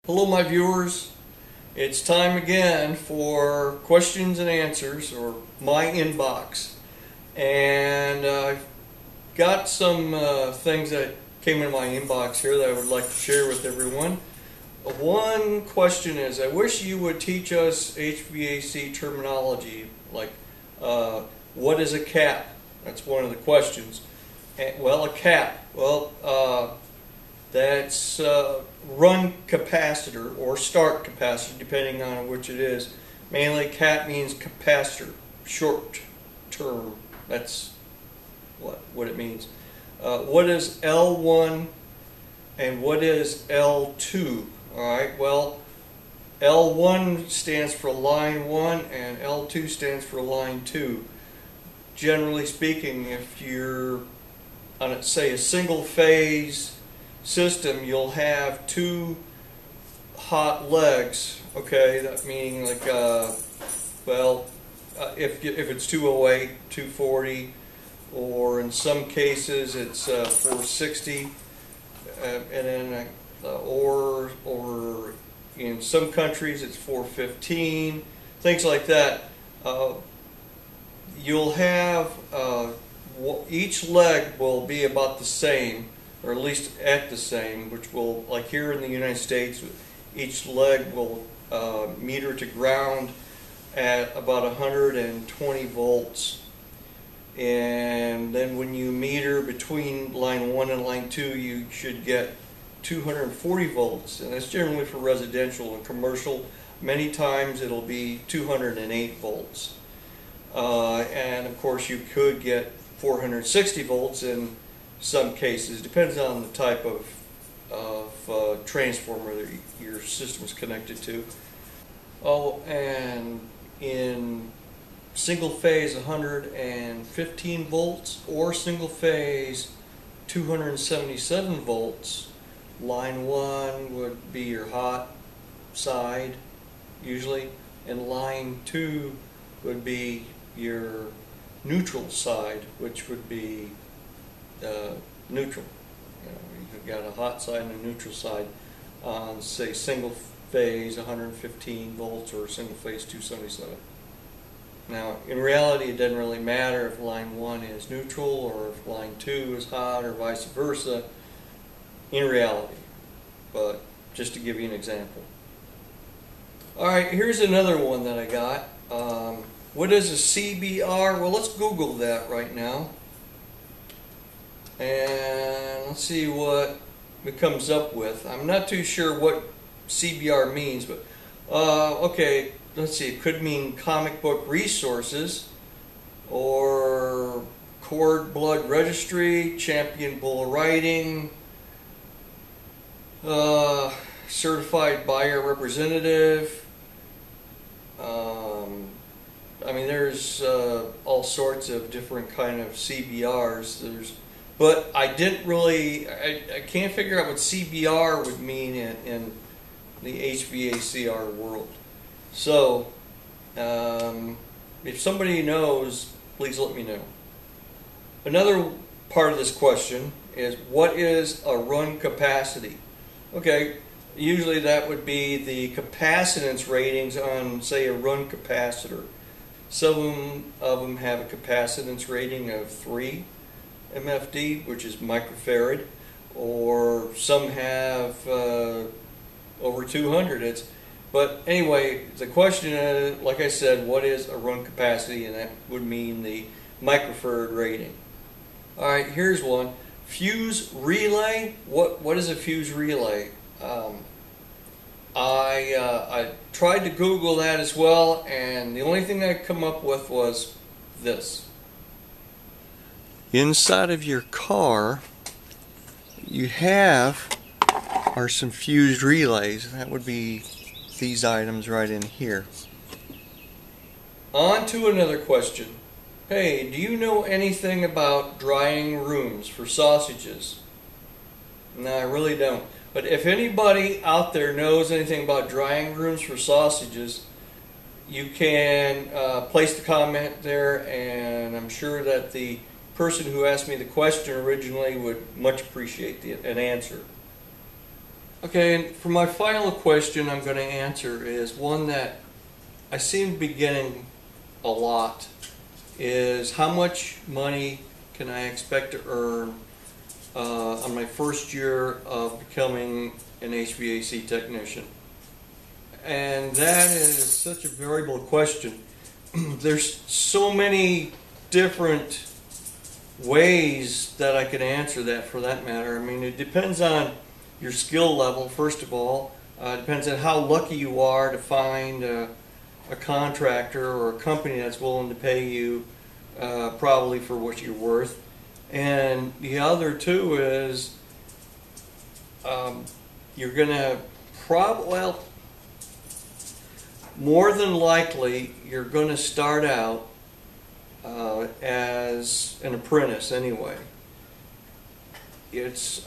Hello my viewers, it's time again for questions and answers, or my inbox, and I've got some things that came in my inbox here that I would like to share with everyone. One question is, I wish you would teach us HVAC terminology, like what is a cap? That's one of the questions. Well, a cap, that's run capacitor or start capacitor, depending on which it is. Mainly cap means capacitor, short term. That's what it means. What is L1 and what is L2? Alright, well, L1 stands for line 1 and L2 stands for line 2. Generally speaking, if you're on, say, a single phase system, you'll have two hot legs. Okay, that meaning like if it's 208, 240, or in some cases it's 460, and then or in some countries it's 415, things like that. You'll have each leg will be about the same, or at least at the same, which will, like here in the United States, each leg will meter to ground at about 120 volts. And then when you meter between line 1 and line 2, you should get 240 volts. And that's generally for residential. and commercial, many times it'll be 208 volts. And of course you could get 460 volts in some cases. Depends on the type of transformer that your system is connected to. Oh, and in single phase 115 volts or single phase 277 volts, line 1 would be your hot side usually, and line 2 would be your neutral side, which would be neutral. You've got a hot side and a neutral side on, say, single phase 115 volts or single phase 277. Now, in reality, it doesn't really matter if line 1 is neutral or if line 2 is hot or vice versa in reality, but just to give you an example. Alright, here's another one that I got. What is a CBR? Well, let's Google that right now. And let's see what it comes up with. I'm not too sure what CBR means, but okay, let's see. It could mean comic book resources, or cord blood registry, champion bull riding, certified buyer representative. I mean, there's all sorts of different kind of CBRs. But I didn't really, I can't figure out what CBR would mean in the HVACR world. So, if somebody knows, please let me know. Another part of this question is, what is a run capacity? Okay, usually that would be the capacitance ratings on, say, a run capacitor. Some of them have a capacitance rating of 3 MFD, which is microfarad, or some have over 200. But anyway, the question is, like I said, what is a run capacity? And that would mean the microfarad rating. Alright, here's one. Fuse relay. What is a fuse relay? I tried to Google that as well, and the only thing I could come up with was this. Inside of your car, you are some fused relays. That would be these items right in here. On to another question. Hey, do you know anything about drying rooms for sausages? No, I really don't. But if anybody out there knows anything about drying rooms for sausages, you can place the comment there, and I'm sure that the person who asked me the question originally would much appreciate an answer. Okay, and for my final question I'm going to answer is one that I seem to be getting a lot, is how much money can I expect to earn on my first year of becoming an HVAC technician? And that is such a variable question. There's so many different ways that I could answer that, for that matter. I mean, it depends on your skill level, first of all. It depends on how lucky you are to find a contractor or a company that's willing to pay you probably for what you're worth. And the other too is you're going to well, more than likely you're going to start out as an apprentice anyway. It's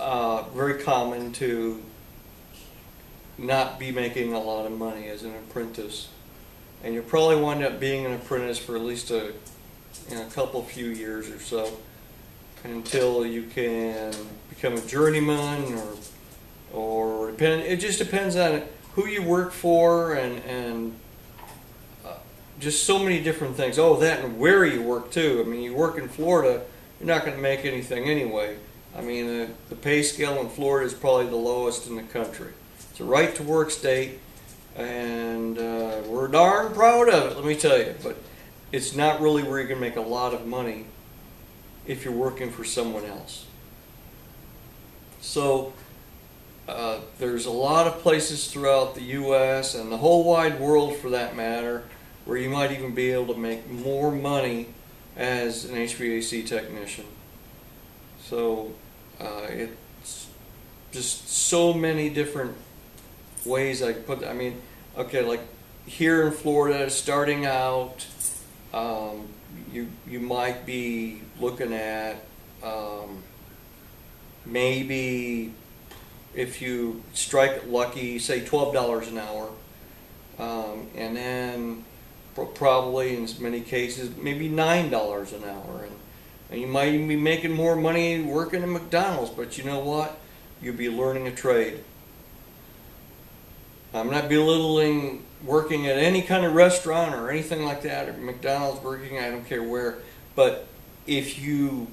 very common to not be making a lot of money as an apprentice, and you'll probably wind up being an apprentice for at least a few years or so, until you can become a journeyman, or it just depends on who you work for, and just so many different things. Oh, that, and where you work too. I mean, you work in Florida, you're not going to make anything anyway. I mean, the pay scale in Florida is probably the lowest in the country. It's a right to work state, and we're darn proud of it, let me tell you. But it's not really where you're going to make a lot of money if you're working for someone else. So there's a lot of places throughout the U.S. and the whole wide world, for that matter, where you might even be able to make more money as an HVAC technician. So it's just so many different ways I could put that. I mean, okay, like here in Florida, starting out, you might be looking at maybe, if you strike it lucky, say $12 an hour, and then probably in many cases maybe $9 an hour, and you might even be making more money working at McDonald's. But you know what? You'll be learning a trade. I'm not belittling working at any kind of restaurant or anything like that, or McDonald's, Burger King, I don't care where. But if you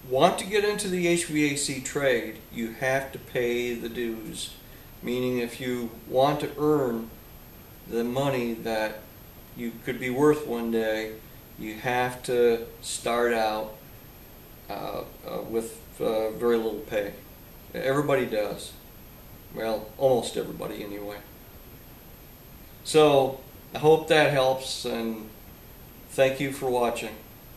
want to get into the HVAC trade, you have to pay the dues. Meaning, if you want to earn the money that you could be worth one day, you have to start out with very little pay. Everybody does. Well, almost everybody anyway. So I hope that helps, and thank you for watching.